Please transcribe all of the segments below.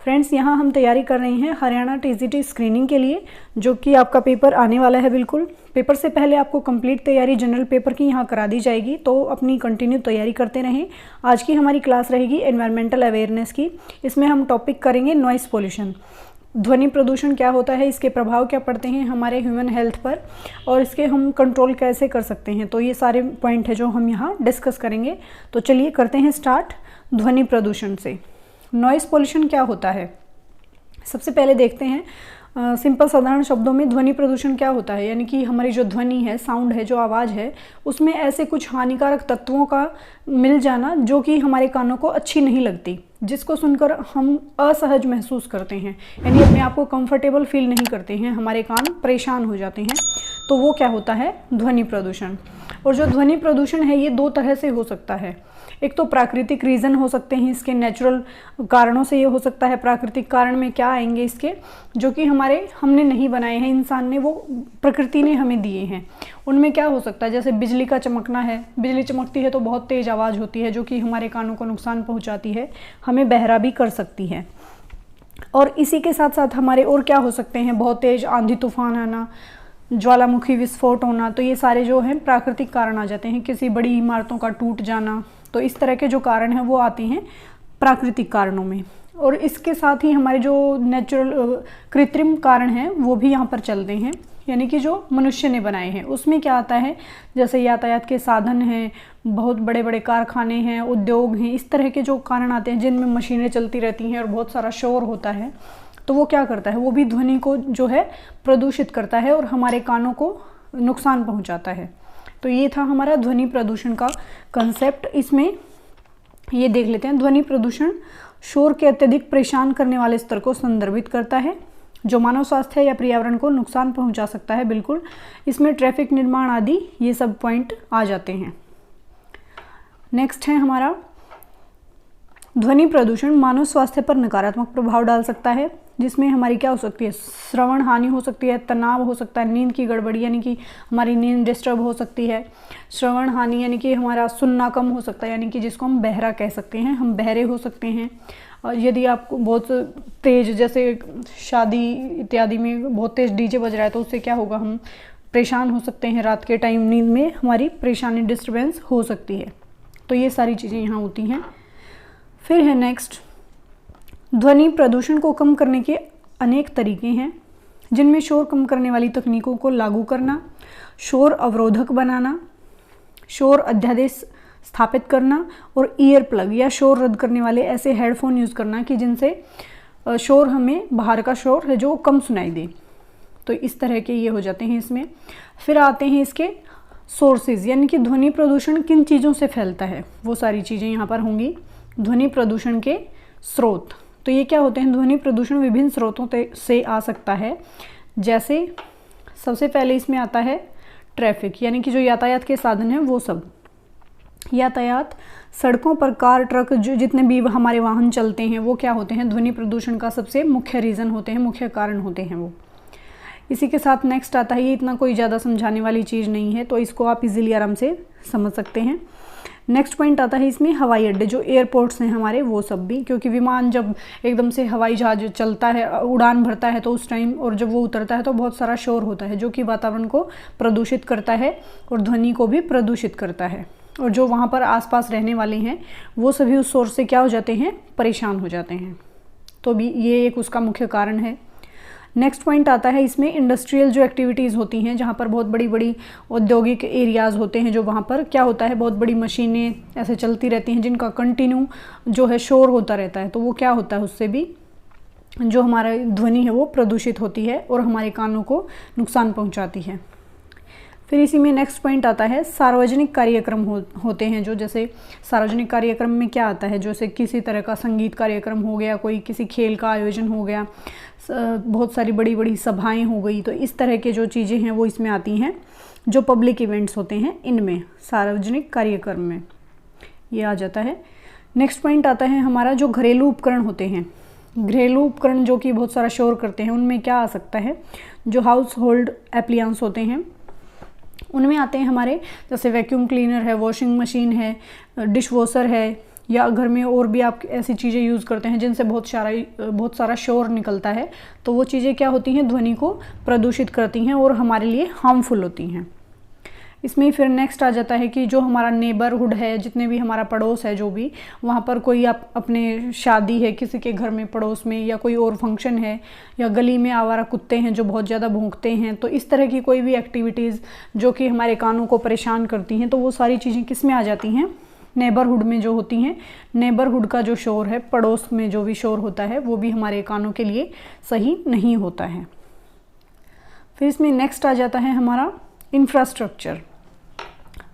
Friends, यहाँ हम तैयारी कर रहे हैं हरियाणा टीजीटी स्क्रीनिंग के लिए, जो कि आपका पेपर आने वाला है। बिल्कुल पेपर से पहले आपको कंप्लीट तैयारी जनरल पेपर की यहाँ करा दी जाएगी, तो अपनी कंटिन्यू तैयारी करते रहें। आज की हमारी क्लास रहेगी एनवायरमेंटल अवेयरनेस की। इसमें हम टॉपिक करेंगे नॉइस पोल्यूशन। ध्वनि प्रदूषण क्या होता है, इसके प्रभाव क्या पड़ते हैं हमारे ह्यूमन हेल्थ पर, और इसके हम कंट्रोल कैसे कर सकते हैं। तो ये सारे पॉइंट है जो हम यहाँ डिस्कस करेंगे। तो चलिए करते हैं स्टार्ट ध्वनि प्रदूषण से। नॉइस पोल्यूशन क्या होता है, सबसे पहले देखते हैं सिंपल साधारण शब्दों में ध्वनि प्रदूषण क्या होता है। यानी कि हमारी जो ध्वनि है, साउंड है, जो आवाज़ है, उसमें ऐसे कुछ हानिकारक तत्वों का मिल जाना जो कि हमारे कानों को अच्छी नहीं लगती, जिसको सुनकर हम असहज महसूस करते हैं, यानी अपने आप को कंफर्टेबल फील नहीं करते हैं, हमारे कान परेशान हो जाते हैं। तो वो क्या होता है, ध्वनि प्रदूषण। और जो ध्वनि प्रदूषण है ये दो तरह से हो सकता है। एक तो प्राकृतिक रीज़न हो सकते हैं, इसके नेचुरल कारणों से ये हो सकता है। प्राकृतिक कारण में क्या आएंगे इसके, जो कि हमने नहीं बनाए हैं, इंसान ने, वो प्रकृति ने हमें दिए हैं। उनमें क्या हो सकता है, जैसे बिजली का चमकना है। बिजली चमकती है तो बहुत तेज़ आवाज़ होती है, जो कि हमारे कानों को नुकसान पहुंचाती है, हमें बहरा भी कर सकती है। और इसी के साथ साथ हमारे और क्या हो सकते हैं, बहुत तेज़ आंधी तूफान आना, ज्वालामुखी विस्फोट होना। तो ये सारे जो हैं प्राकृतिक कारण आ जाते हैं। किसी बड़ी इमारतों का टूट जाना, तो इस तरह के जो कारण हैं वो आते हैं प्राकृतिक कारणों में। और इसके साथ ही हमारे जो नेचुरल कृत्रिम कारण हैं वो भी यहाँ पर चलते हैं, यानी कि जो मनुष्य ने बनाए हैं। उसमें क्या आता है, जैसे यातायात के साधन हैं, बहुत बड़े बड़े कारखाने हैं, उद्योग हैं, इस तरह के जो कारण आते हैं जिनमें मशीनें चलती रहती हैं और बहुत सारा शोर होता है। तो वो क्या करता है, वो भी ध्वनि को जो है प्रदूषित करता है और हमारे कानों को नुकसान पहुँचाता है। तो ये था हमारा ध्वनि प्रदूषण का कंसेप्ट। इसमें ये देख लेते हैं, ध्वनि प्रदूषण शोर के अत्यधिक परेशान करने वाले स्तर को संदर्भित करता है, जो मानव स्वास्थ्य या पर्यावरण को नुकसान पहुंचा सकता है। बिल्कुल इसमें ट्रैफिक निर्माण आदि ये सब पॉइंट आ जाते हैं। नेक्स्ट है हमारा ध्वनि प्रदूषण मानव स्वास्थ्य पर नकारात्मक प्रभाव डाल सकता है, जिसमें हमारी क्या हो सकती है, श्रवण हानि हो सकती है, तनाव हो सकता है, नींद की गड़बड़ी यानी कि हमारी नींद डिस्टर्ब हो सकती है। श्रवण हानि यानी कि हमारा सुनना कम हो सकता है, यानी कि जिसको हम बहरा कह सकते हैं, हम बहरे हो सकते हैं। और यदि आपको बहुत तेज़, जैसे शादी इत्यादि में बहुत तेज़ डीजे बज रहा है, तो उससे क्या होगा, हम परेशान हो सकते हैं। रात के टाइम नींद में हमारी परेशानी, डिस्टर्बेंस हो सकती है। तो ये सारी चीज़ें यहाँ होती हैं। फिर है नेक्स्ट, ध्वनि प्रदूषण को कम करने के अनेक तरीके हैं, जिनमें शोर कम करने वाली तकनीकों को लागू करना, शोर अवरोधक बनाना, शोर अध्यादेश स्थापित करना, और ईयर प्लग या शोर रद्द करने वाले ऐसे हेडफोन यूज़ करना कि जिनसे शोर, हमें बाहर का शोर है जो कम सुनाई दे। तो इस तरह के ये हो जाते हैं इसमें। फिर आते हैं इसके सोर्सेज, यानी कि ध्वनि प्रदूषण किन चीज़ों से फैलता है, वो सारी चीज़ें यहाँ पर होंगी। ध्वनि प्रदूषण के स्रोत, तो ये क्या होते हैं, ध्वनि प्रदूषण विभिन्न स्रोतों से आ सकता है। जैसे सबसे पहले इसमें आता है ट्रैफिक, यानी कि जो यातायात के साधन हैं वो सब। यातायात, सड़कों पर कार, ट्रक, जो जितने भी हमारे वाहन चलते हैं वो क्या होते हैं, ध्वनि प्रदूषण का सबसे मुख्य रीज़न होते हैं, मुख्य कारण होते हैं वो। इसी के साथ नेक्स्ट आता है, ये इतना कोई ज़्यादा समझाने वाली चीज़ नहीं है, तो इसको आप इजीली आराम से समझ सकते हैं। नेक्स्ट पॉइंट आता है इसमें हवाई अड्डे, जो एयरपोर्ट्स हैं हमारे, वो सब भी, क्योंकि विमान जब एकदम से हवाई जहाज चलता है, उड़ान भरता है, तो उस टाइम, और जब वो उतरता है तो बहुत सारा शोर होता है, जो कि वातावरण को प्रदूषित करता है और ध्वनि को भी प्रदूषित करता है। और जो वहाँ पर आसपास रहने वाले हैं वो सभी उस शोर से क्या हो जाते हैं, परेशान हो जाते हैं। तो भी ये एक उसका मुख्य कारण है। नेक्स्ट पॉइंट आता है इसमें इंडस्ट्रियल जो एक्टिविटीज़ होती हैं, जहाँ पर बहुत बड़ी बड़ी औद्योगिक एरियाज़ होते हैं, जो वहाँ पर क्या होता है, बहुत बड़ी मशीनें ऐसे चलती रहती हैं जिनका कंटिन्यू जो है शोर होता रहता है। तो वो क्या होता है, उससे भी जो हमारा ध्वनि है वो प्रदूषित होती है और हमारे कानों को नुकसान पहुँचाती है। फिर इसी में नेक्स्ट पॉइंट आता है सार्वजनिक कार्यक्रम होते हैं, जो जैसे सार्वजनिक कार्यक्रम में क्या आता है, जैसे किसी तरह का संगीत कार्यक्रम हो गया, कोई किसी खेल का आयोजन हो गया, बहुत सारी बड़ी बड़ी सभाएं हो गई। तो इस तरह के जो चीज़ें हैं वो इसमें आती हैं, जो पब्लिक इवेंट्स होते हैं इनमें, सार्वजनिक कार्यक्रम में ये आ जाता है। नेक्स्ट पॉइंट आता है हमारा जो घरेलू उपकरण होते हैं। घरेलू उपकरण जो कि बहुत सारा शोर करते हैं, उनमें क्या आ सकता है, जो हाउस होल्ड एप्लियंस होते हैं उनमें आते हैं हमारे, जैसे वैक्यूम क्लीनर है, वॉशिंग मशीन है, डिश वॉशर है, या घर में और भी आप ऐसी चीज़ें यूज़ करते हैं जिनसे बहुत सारा शोर निकलता है, तो वो चीज़ें क्या होती हैं, ध्वनि को प्रदूषित करती हैं और हमारे लिए हार्मफुल होती हैं। इसमें फिर नेक्स्ट आ जाता है कि जो हमारा नेबरहुड है, जितने भी हमारा पड़ोस है, जो भी वहाँ पर कोई आप अपने शादी है किसी के घर में पड़ोस में, या कोई और फंक्शन है, या गली में आवारा कुत्ते हैं जो बहुत ज़्यादा भौंकते हैं, तो इस तरह की कोई भी एक्टिविटीज़ जो कि हमारे कानों को परेशान करती हैं, तो वो सारी चीज़ें किस में आ जाती हैं, नेबरहुड में जो होती हैं। नेबरहुड का जो शोर है, पड़ोस में जो भी शोर होता है, वो भी हमारे कानों के लिए सही नहीं होता है। फिर इसमें नेक्स्ट आ जाता है हमारा इंफ्रास्ट्रक्चर,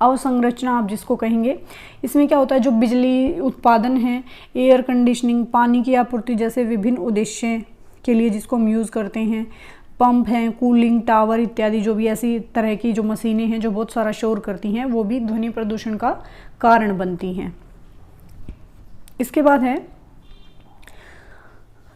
अवसंरचना आप जिसको कहेंगे। इसमें क्या होता है, जो बिजली उत्पादन है, एयर कंडीशनिंग, पानी की आपूर्ति जैसे विभिन्न उद्देश्य के लिए जिसको हम यूज़ करते हैं, पंप हैं, कूलिंग टावर इत्यादि, जो भी ऐसी तरह की जो मशीनें हैं जो बहुत सारा शोर करती हैं, वो भी ध्वनि प्रदूषण का कारण बनती हैं। इसके बाद है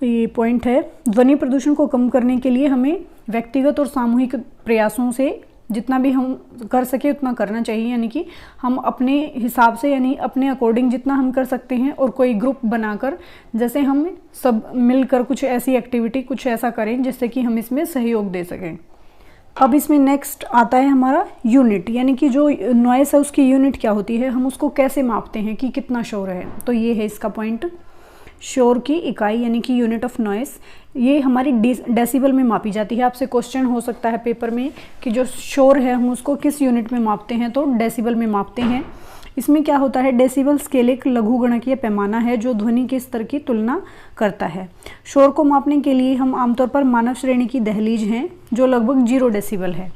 ये पॉइंट है, ध्वनि प्रदूषण को कम करने के लिए हमें व्यक्तिगत और सामूहिक प्रयासों से जितना भी हम कर सके उतना करना चाहिए, यानी कि हम अपने हिसाब से, यानी अपने अकॉर्डिंग जितना हम कर सकते हैं, और कोई ग्रुप बनाकर जैसे हम सब मिलकर कुछ ऐसी एक्टिविटी, कुछ ऐसा करें जिससे कि हम इसमें सहयोग दे सकें। अब इसमें नेक्स्ट आता है हमारा यूनिट, यानी कि जो नॉइस है उसकी यूनिट क्या होती है, हम उसको कैसे मापते हैं कि कितना शोर है। तो ये है इसका पॉइंट, शोर की इकाई यानी कि यूनिट ऑफ नॉइस, ये हमारी डेसिबल में मापी जाती है। आपसे क्वेश्चन हो सकता है पेपर में कि जो शोर है हम उसको किस यूनिट में मापते हैं, तो डेसिबल में मापते हैं। इसमें क्या होता है, डेसिबल स्केल एक लघुगणकीय पैमाना है जो ध्वनि के स्तर की तुलना करता है। शोर को मापने के लिए हम आमतौर पर मानव श्रेणी की दहलीज हैं जो लगभग 0 डेसिबल है,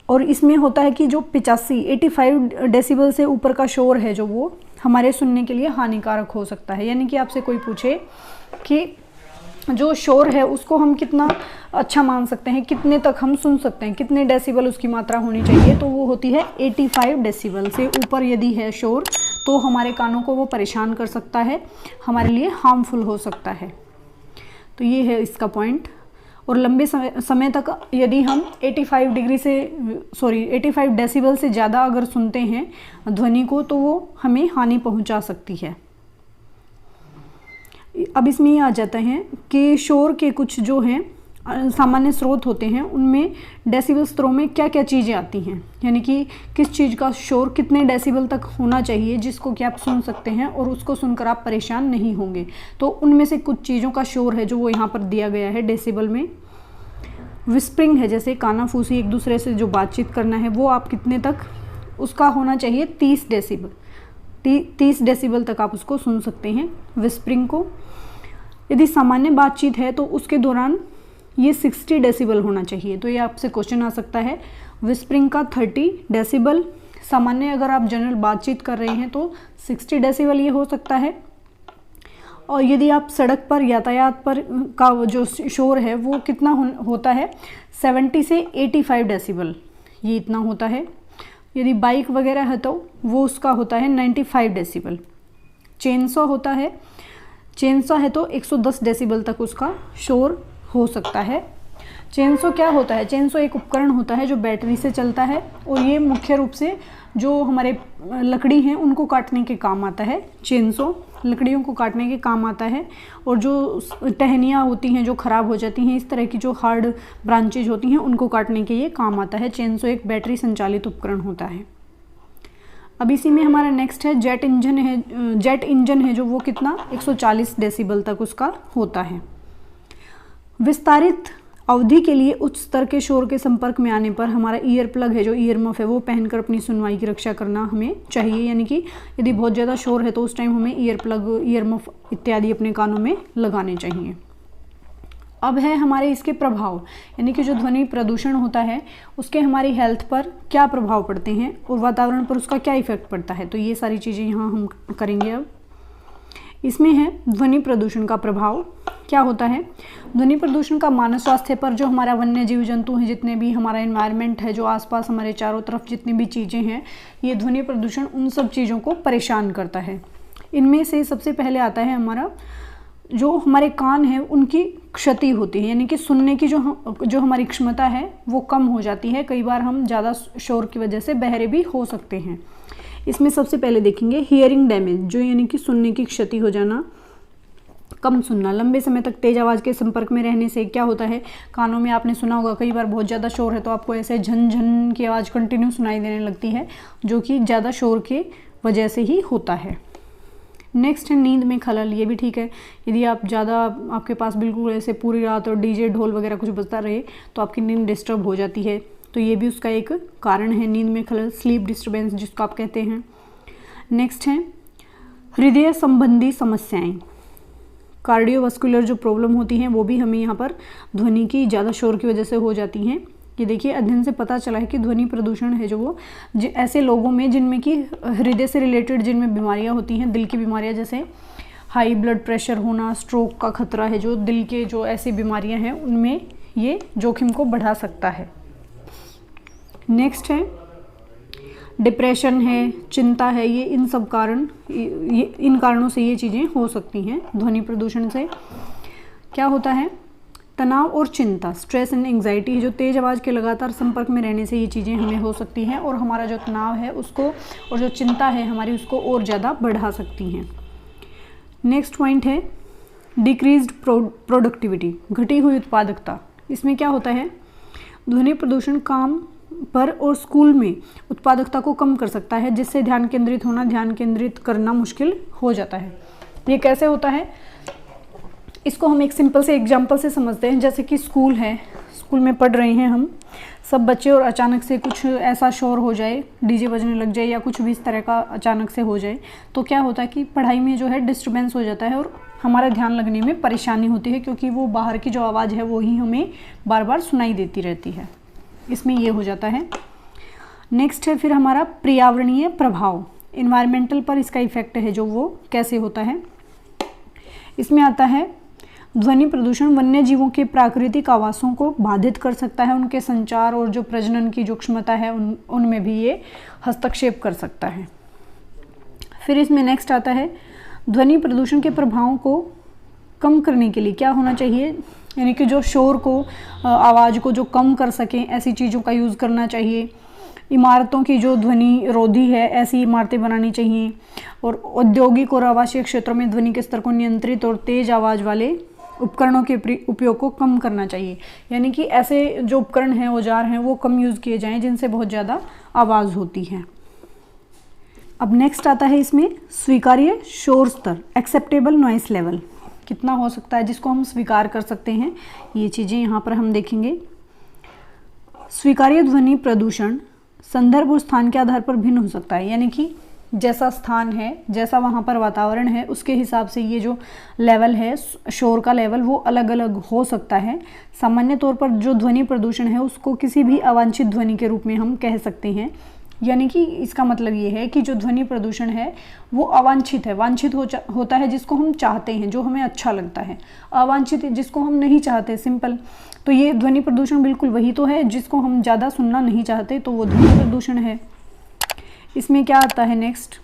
और इसमें होता है कि जो 85 डेसिबल से ऊपर का शोर है जो वो हमारे सुनने के लिए हानिकारक हो सकता है। यानी कि आपसे कोई पूछे कि जो शोर है उसको हम कितना अच्छा मान सकते हैं, कितने तक हम सुन सकते हैं, कितने डेसिबल उसकी मात्रा होनी चाहिए, तो वो होती है 85 डेसिबल से ऊपर यदि है शोर तो हमारे कानों को वो परेशान कर सकता है, हमारे लिए हार्मफुल हो सकता है। तो ये है इसका पॉइंट। और लंबे समय तक यदि हम 85 डेसिबल से ज़्यादा अगर सुनते हैं ध्वनि को, तो वो हमें हानि पहुंचा सकती है। अब इसमें ये आ जाता है कि शोर के कुछ जो हैं सामान्य स्रोत होते हैं, उनमें डेसिबल स्तरों में क्या क्या चीज़ें आती हैं, यानी कि किस चीज़ का शोर कितने डेसिबल तक होना चाहिए जिसको कि आप सुन सकते हैं और उसको सुनकर आप परेशान नहीं होंगे। तो उनमें से कुछ चीज़ों का शोर है जो वो यहाँ पर दिया गया है डेसिबल में। विस्परिंग है, जैसे कानाफूसी, एक दूसरे से जो बातचीत करना है, वो आप कितने तक उसका होना चाहिए, 30 डेसिबल, 30 डेसिबल तक आप उसको सुन सकते हैं विस्परिंग को। यदि सामान्य बातचीत है तो उसके दौरान ये 60 डेसिबल होना चाहिए। तो ये आपसे क्वेश्चन आ सकता है, विस्परिंग का 30 डेसिबल, सामान्य अगर आप जनरल बातचीत कर रहे हैं तो 60 डेसिबल ये हो सकता है। और यदि आप सड़क पर यातायात पर का जो शोर है वो कितना होता है, 70 से 85 डेसिबल, ये इतना होता है। यदि बाइक वगैरह है तो वो उसका होता है 95 डेसिबल। चेनसॉ होता है, चेनसॉ है तो 110 डेसिबल तक उसका शोर हो सकता है। चेनसॉ क्या होता है, चेनसॉ एक उपकरण होता है जो बैटरी से चलता है, और ये मुख्य रूप से जो हमारे लकड़ी हैं उनको काटने के काम आता है। चेनसॉ लकड़ियों को काटने के काम आता है, और जो टहनियाँ होती हैं जो ख़राब हो जाती हैं, इस तरह की जो हार्ड ब्रांचेज होती हैं उनको काटने के ये काम आता है। चेनसॉ एक बैटरी संचालित उपकरण होता है। अब इसी में हमारा नेक्स्ट है जेट इंजन है। जेट इंजन है जो वो कितना 140 डेसिबल तक उसका होता है। विस्तारित अवधि के लिए उच्च स्तर के शोर के संपर्क में आने पर हमारा ईयर प्लग है, जो ईयर मफ है, वो पहनकर अपनी सुनवाई की रक्षा करना हमें चाहिए। यानी कि यदि बहुत ज़्यादा शोर है तो उस टाइम हमें ईयर प्लग, ईयर मफ इत्यादि अपने कानों में लगाने चाहिए। अब है हमारे इसके प्रभाव, यानी कि जो ध्वनि प्रदूषण होता है उसके हमारी हेल्थ पर क्या प्रभाव पड़ते हैं और वातावरण पर उसका क्या इफेक्ट पड़ता है। तो ये सारी चीज़ें यहाँ हम करेंगे। अब इसमें है ध्वनि प्रदूषण का प्रभाव क्या होता है। ध्वनि प्रदूषण का मानव स्वास्थ्य पर, जो हमारा वन्य जीव जंतु हैं, जितने भी हमारा एनवायरनमेंट है, जो आसपास हमारे चारों तरफ जितनी भी चीज़ें हैं, ये ध्वनि प्रदूषण उन सब चीज़ों को परेशान करता है। इनमें से सबसे पहले आता है हमारा जो हमारे कान हैं उनकी क्षति होती है, यानी कि सुनने की जो हमारी क्षमता है वो कम हो जाती है। कई बार हम ज़्यादा शोर की वजह से बहरे भी हो सकते हैं। इसमें सबसे पहले देखेंगे हियरिंग डैमेज, जो यानी कि सुनने की क्षति हो जाना, कम सुनना। लंबे समय तक तेज आवाज़ के संपर्क में रहने से क्या होता है, कानों में आपने सुना होगा कई बार बहुत ज़्यादा शोर है तो आपको ऐसे झन झन की आवाज़ कंटिन्यू सुनाई देने लगती है, जो कि ज़्यादा शोर के वजह से ही होता है। नेक्स्ट है नींद में खलल, ये भी ठीक है। यदि आप ज़्यादा आपके पास बिल्कुल ऐसे पूरी रात और डीजे ढोल वगैरह कुछ बजता रहे तो आपकी नींद डिस्टर्ब हो जाती है, तो ये भी उसका एक कारण है, नींद में खलल, स्लीप डिस्टर्बेंस जिसको आप कहते हैं। नेक्स्ट है हृदय संबंधी समस्याएं, कार्डियोवास्कुलर जो प्रॉब्लम होती हैं वो भी हमें यहाँ पर ध्वनि की ज़्यादा शोर की वजह से हो जाती हैं। ये देखिए अध्ययन से पता चला है कि ध्वनि प्रदूषण है जो वो ऐसे लोगों में जिनमें कि हृदय से रिलेटेड जिनमें बीमारियां होती हैं, दिल की बीमारियां, जैसे हाई ब्लड प्रेशर होना, स्ट्रोक का खतरा है, जो दिल के जो ऐसी बीमारियां हैं उनमें ये जोखिम को बढ़ा सकता है। नेक्स्ट है डिप्रेशन है, चिंता है, ये इन सब कारण इन कारणों से ये चीज़ें हो सकती हैं ध्वनि प्रदूषण से। क्या होता है, तनाव और चिंता, स्ट्रेस एंड एंग्जाइटी, जो तेज़ आवाज़ के लगातार संपर्क में रहने से ये चीज़ें हमें हो सकती हैं और हमारा जो तनाव है उसको और जो चिंता है हमारी उसको और ज़्यादा बढ़ा सकती हैं। नेक्स्ट पॉइंट है डिक्रीज्ड प्रोडक्टिविटी, घटी हुई उत्पादकता। इसमें क्या होता है, ध्वनि प्रदूषण काम पर और स्कूल में उत्पादकता को कम कर सकता है, जिससे ध्यान केंद्रित करना मुश्किल हो जाता है। ये कैसे होता है, इसको हम एक सिंपल से एग्जांपल से समझते हैं। जैसे कि स्कूल है, स्कूल में पढ़ रहे हैं हम सब बच्चे और अचानक से कुछ ऐसा शोर हो जाए, डीजे बजने लग जाए या कुछ भी इस तरह का अचानक से हो जाए, तो क्या होता है कि पढ़ाई में जो है डिस्टर्बेंस हो जाता है और हमारा ध्यान लगने में परेशानी होती है, क्योंकि वो बाहर की जो आवाज़ है वो ही हमें बार बार सुनाई देती रहती है। इसमें ये हो जाता है। नेक्स्ट है फिर हमारा पर्यावरणीय प्रभाव, इन्वायरमेंटल पर इसका इफेक्ट है जो वो कैसे होता है। इसमें आता है ध्वनि प्रदूषण वन्य जीवों के प्राकृतिक आवासों को बाधित कर सकता है, उनके संचार और जो प्रजनन की जो क्षमता है उनमें भी ये हस्तक्षेप कर सकता है। फिर इसमें नेक्स्ट आता है ध्वनि प्रदूषण के प्रभावों को कम करने के लिए क्या होना चाहिए, यानी कि जो शोर को आवाज़ को जो कम कर सकें ऐसी चीज़ों का यूज़ करना चाहिए। इमारतों की जो ध्वनि रोधी है ऐसी इमारतें बनानी चाहिए और औद्योगिक और आवासीय क्षेत्रों में ध्वनि के स्तर को नियंत्रित और तेज़ आवाज़ वाले उपकरणों के उपयोग को कम करना चाहिए, यानी कि ऐसे जो उपकरण हैं, औजार हैं, वो कम यूज़ किए जाएं जिनसे बहुत ज़्यादा आवाज़ होती है। अब नेक्स्ट आता है इसमें स्वीकार्य शोर स्तर, एक्सेप्टेबल नॉइस लेवल, कितना हो सकता है जिसको हम स्वीकार कर सकते हैं, ये चीज़ें यहाँ पर हम देखेंगे। स्वीकार्य ध्वनि प्रदूषण संदर्भ और स्थान के आधार पर भिन्न हो सकता है, यानी कि जैसा स्थान है, जैसा वहाँ पर वातावरण है, उसके हिसाब से ये जो लेवल है शोर का लेवल वो अलग अलग हो सकता है। सामान्य तौर पर जो ध्वनि प्रदूषण है उसको किसी भी अवांछित ध्वनि के रूप में हम कह सकते हैं, यानी कि इसका मतलब ये है कि जो ध्वनि प्रदूषण है वो अवांछित है। वांछित होता है जिसको हम चाहते हैं, जो हमें अच्छा लगता है, अवांछित जिसको हम नहीं चाहते, सिंपल। तो ये ध्वनि प्रदूषण बिल्कुल वही तो है जिसको हम ज़्यादा सुनना नहीं चाहते, तो वो ध्वनि प्रदूषण है। इसमें क्या आता है नेक्स्ट,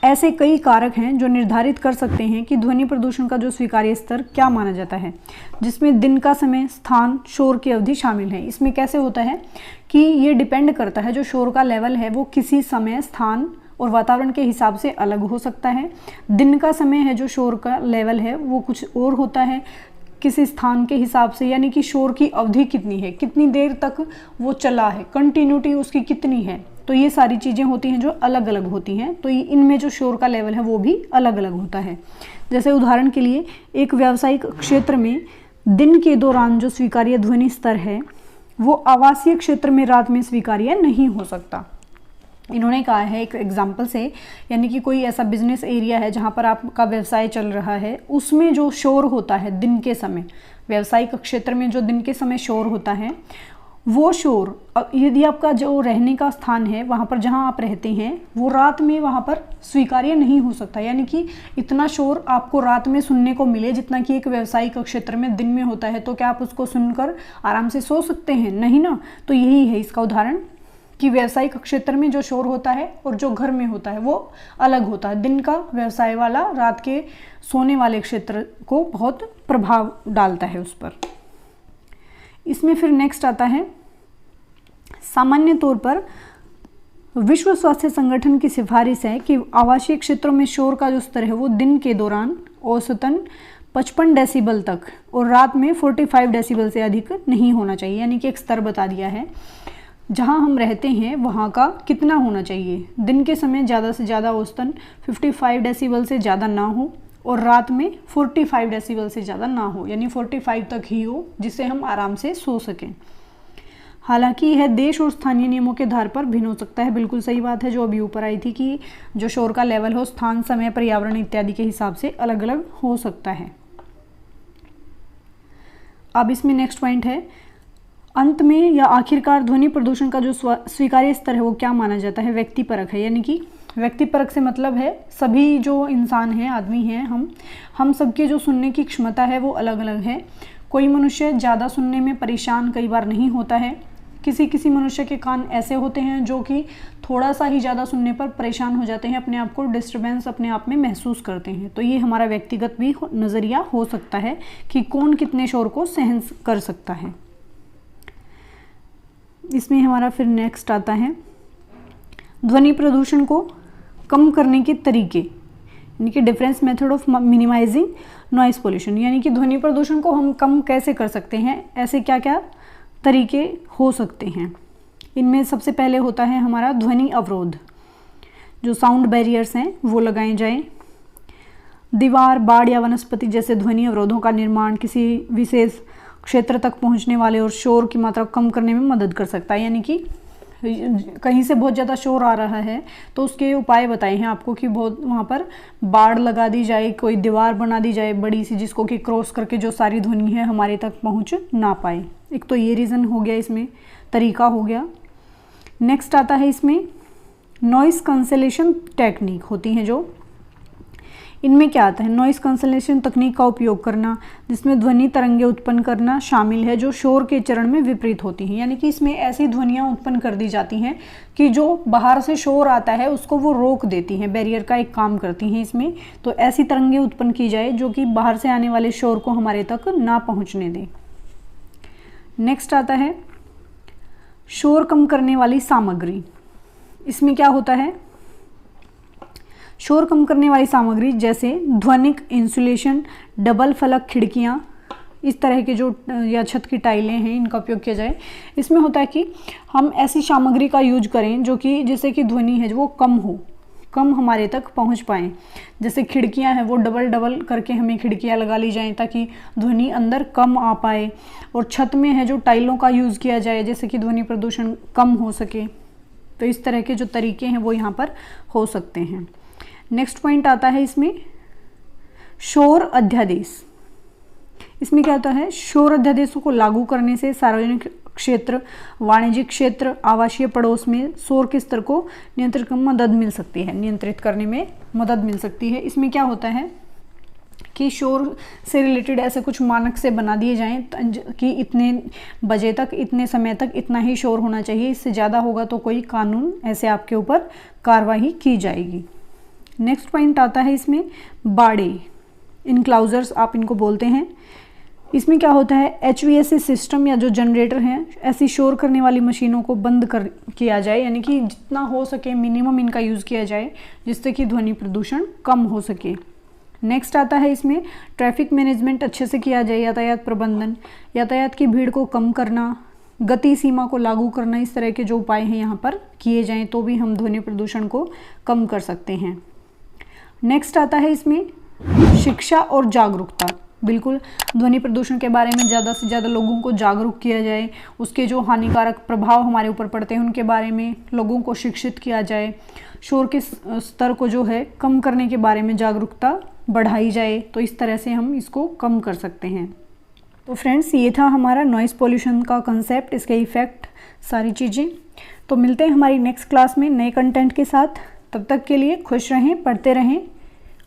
ऐसे कई कारक हैं जो निर्धारित कर सकते हैं कि ध्वनि प्रदूषण का जो स्वीकार्य स्तर क्या माना जाता है, जिसमें दिन का समय, स्थान, शोर की अवधि शामिल है। इसमें कैसे होता है कि ये डिपेंड करता है, जो शोर का लेवल है वो किसी समय, स्थान और वातावरण के हिसाब से अलग हो सकता है। दिन का समय है जो शोर का लेवल है वो कुछ और होता है किसी स्थान के हिसाब से, यानी कि शोर की अवधि कितनी है, कितनी देर तक वो चला है, कंटिन्यूटी उसकी कितनी है, तो ये सारी चीज़ें होती हैं जो अलग अलग होती हैं। तो इनमें जो शोर का लेवल है वो भी अलग अलग होता है। जैसे उदाहरण के लिए एक व्यावसायिक क्षेत्र में दिन के दौरान जो स्वीकार्य ध्वनि स्तर है वो आवासीय क्षेत्र में रात में स्वीकार्य नहीं हो सकता। इन्होंने कहा है एक एग्जाम्पल से, यानी कि कोई ऐसा बिजनेस एरिया है जहाँ पर आपका व्यवसाय चल रहा है, उसमें जो शोर होता है दिन के समय, व्यावसायिक क्षेत्र में जो दिन के समय शोर होता है वो शोर यदि आपका जो रहने का स्थान है वहाँ पर जहाँ आप रहते हैं वो रात में वहाँ पर स्वीकार्य नहीं हो सकता, यानी कि इतना शोर आपको रात में सुनने को मिले जितना कि एक व्यावसायिक क्षेत्र में दिन में होता है, तो क्या आप उसको सुनकर आराम से सो सकते हैं? नहीं ना। तो यही है इसका उदाहरण कि व्यावसायिक क्षेत्र में जो शोर होता है और जो घर में होता है वो अलग होता है। दिन का व्यवसाय वाला रात के सोने वाले क्षेत्र को बहुत प्रभाव डालता है उस पर। इसमें फिर नेक्स्ट आता है सामान्य तौर पर विश्व स्वास्थ्य संगठन की सिफारिश है कि आवासीय क्षेत्रों में शोर का जो स्तर है वो दिन के दौरान औसतन 55 डेसिबल तक और रात में 45 डेसिबल से अधिक नहीं होना चाहिए, यानी कि एक स्तर बता दिया है। जहां हम रहते हैं वहां का कितना होना चाहिए, दिन के समय ज़्यादा से ज़्यादा औसतन 55 डेसिबल से ज़्यादा ना हो और रात में 45 डेसिबल से ज़्यादा ना हो, यानी 45 तक ही हो जिससे हम आराम से सो सकें। हालांकि यह देश और स्थानीय नियमों के आधार पर भिन्न हो सकता है। बिल्कुल सही बात है जो अभी ऊपर आई थी कि जो शोर का लेवल हो स्थान, समय, पर्यावरण इत्यादि के हिसाब से अलग अलग हो सकता है। अब इसमें नेक्स्ट पॉइंट है, अंत में या आखिरकार ध्वनि प्रदूषण का जो स्वीकार्य स्तर है वो क्या माना जाता है, व्यक्तिपरक है। यानी कि व्यक्तिपरक से मतलब है सभी जो इंसान हैं, आदमी हैं, हम सबकी जो सुनने की क्षमता है वो अलग अलग है। कोई मनुष्य ज़्यादा सुनने में परेशान कई बार नहीं होता है, किसी मनुष्य के कान ऐसे होते हैं जो कि थोड़ा सा ही ज़्यादा सुनने पर परेशान हो जाते हैं, अपने आप को डिस्टर्बेंस अपने आप में महसूस करते हैं। तो ये हमारा व्यक्तिगत भी नज़रिया हो सकता है कि कौन कितने शोर को सहन कर सकता है। इसमें हमारा फिर नेक्स्ट आता है ध्वनि प्रदूषण को कम करने के तरीके, यानी कि difference method of minimizing noise pollution, यानी कि ध्वनि प्रदूषण को हम कम कैसे कर सकते हैं, ऐसे क्या क्या तरीके हो सकते हैं। इनमें सबसे पहले होता है हमारा ध्वनि अवरोध, जो साउंड बैरियर्स हैं वो लगाए जाएं। दीवार, बाड़ या वनस्पति जैसे ध्वनि अवरोधों का निर्माण किसी विशेष क्षेत्र तक पहुंचने वाले और शोर की मात्रा कम करने में मदद कर सकता है। यानी कि कहीं से बहुत ज़्यादा शोर आ रहा है तो उसके उपाय बताए हैं आपको कि बहुत वहाँ पर बाड़ लगा दी जाए, कोई दीवार बना दी जाए बड़ी सी, जिसको कि क्रॉस करके जो सारी ध्वनि है हमारे तक पहुँच ना पाए। एक तो ये रीज़न हो गया, इसमें तरीका हो गया। नेक्स्ट आता है इसमें नॉइस कैंसलेशन टेक्निक होती हैं जो, इनमें क्या आता है, नॉइस कैंसलेशन तकनीक का उपयोग करना जिसमें ध्वनि तरंगें उत्पन्न करना शामिल है जो शोर के चरण में विपरीत होती हैं। यानी कि इसमें ऐसी ध्वनियाँ उत्पन्न कर दी जाती हैं कि जो बाहर से शोर आता है उसको वो रोक देती हैं, बैरियर का एक काम करती हैं इसमें। तो ऐसी तरंगें उत्पन्न की जाए जो कि बाहर से आने वाले शोर को हमारे तक ना पहुँचने दें। नेक्स्ट आता है शोर कम करने वाली सामग्री। इसमें क्या होता है, शोर कम करने वाली सामग्री जैसे ध्वनिक इंसुलेशन, डबल फलक खिड़कियाँ, इस तरह के जो या छत की टाइलें हैं इनका उपयोग किया जाए। इसमें होता है कि हम ऐसी सामग्री का यूज करें जो कि जिससे कि ध्वनि है वो कम हमारे तक पहुंच पाएँ। जैसे खिड़कियां हैं वो डबल करके हमें खिड़कियां लगा ली जाएं ताकि ध्वनि अंदर कम आ पाए, और छत में है जो टाइलों का यूज़ किया जाए जैसे कि ध्वनि प्रदूषण कम हो सके। तो इस तरह के जो तरीके हैं वो यहाँ पर हो सकते हैं। नेक्स्ट पॉइंट आता है इसमें शोर अध्यादेश। इसमें क्या होता है, शोर अध्यादेशों को लागू करने से सार्वजनिक क्षेत्र, वाणिज्यिक क्षेत्र, आवासीय पड़ोस में शोर के स्तर को नियंत्रित करने में मदद मिल सकती है। इसमें क्या होता है कि शोर से रिलेटेड ऐसे कुछ मानक से बना दिए जाएं कि इतने बजे तक, इतने समय तक इतना ही शोर होना चाहिए, इससे ज़्यादा होगा तो कोई कानून ऐसे आपके ऊपर कार्रवाई की जाएगी। नेक्स्ट पॉइंट आता है इसमें बाड़े, इनक्लाउजर्स आप इनको बोलते हैं। इसमें क्या होता है, HVAC सिस्टम या जो जनरेटर हैं ऐसी शोर करने वाली मशीनों को बंद किया जाए, यानी कि जितना हो सके मिनिमम इनका यूज़ किया जाए जिससे कि ध्वनि प्रदूषण कम हो सके। नेक्स्ट आता है इसमें ट्रैफिक मैनेजमेंट अच्छे से किया जाए, यातायात प्रबंधन, यातायात की भीड़ को कम करना, गति सीमा को लागू करना, इस तरह के जो उपाय हैं यहाँ पर किए जाएँ तो भी हम ध्वनि प्रदूषण को कम कर सकते हैं। नेक्स्ट आता है इसमें शिक्षा और जागरूकता। बिल्कुल ध्वनि प्रदूषण के बारे में ज़्यादा से ज़्यादा लोगों को जागरूक किया जाए, उसके जो हानिकारक प्रभाव हमारे ऊपर पड़ते हैं उनके बारे में लोगों को शिक्षित किया जाए, शोर के स्तर को जो है कम करने के बारे में जागरूकता बढ़ाई जाए, तो इस तरह से हम इसको कम कर सकते हैं। तो फ्रेंड्स ये था हमारा नॉइस पॉल्यूशन का कंसेप्ट, इसके इफ़ेक्ट, सारी चीज़ें। तो मिलते हैं हमारी नेक्स्ट क्लास में नए कंटेंट के साथ। तब तक के लिए खुश रहें, पढ़ते रहें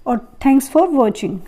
और थैंक्स फॉर वॉचिंग।